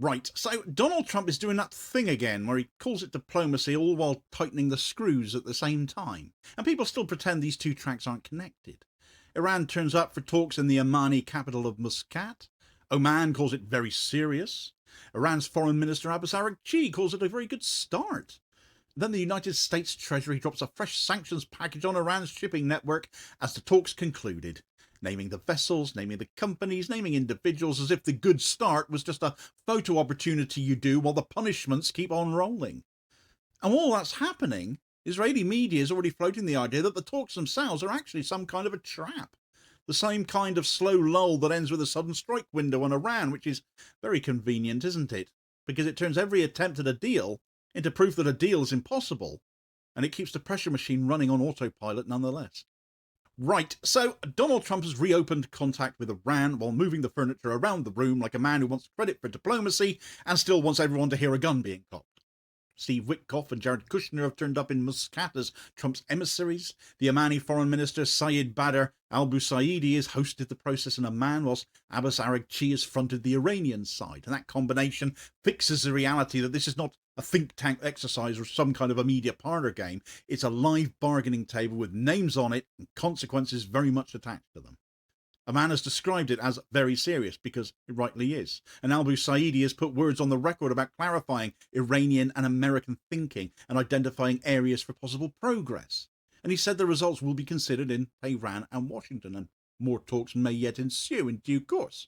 Right, so Donald Trump is doing that thing again where he calls it diplomacy all while tightening the screws at the same time. And people still pretend these two tracks aren't connected. Iran turns up for talks in the Omani capital of Muscat. Oman calls it very serious. Iran's foreign minister Abbas Araghchi calls it a very good start. Then the United States Treasury drops a fresh sanctions package on Iran's shipping network as the talks concluded, naming the vessels, naming the companies, naming individuals, as if the good start was just a photo opportunity you do while the punishments keep on rolling. And while that's happening, Israeli media is already floating the idea that the talks themselves are actually some kind of a trap. The same kind of slow lull that ends with a sudden strike window on Iran, which is very convenient, isn't it? Because it turns every attempt at a deal into proof that a deal is impossible, and it keeps the pressure machine running on autopilot nonetheless. Right, so Donald Trump has reopened contact with Iran while moving the furniture around the room like a man who wants credit for diplomacy and still wants everyone to hear a gun being cocked. Steve Witkoff and Jared Kushner have turned up in Muscat as Trump's emissaries. The Omani foreign minister Sayed Badr al-Busaidi has hosted the process in Oman, whilst Abbas Araghchi has fronted the Iranian side. And that combination fixes the reality that this is not a think tank exercise or some kind of a media parlour game. It's a live bargaining table with names on it and consequences very much attached to them. Oman has described it as very serious because it rightly is. And al-Busaidi has put words on the record about clarifying Iranian and American thinking and identifying areas for possible progress. And he said the results will be considered in Tehran and Washington, and more talks may yet ensue in due course.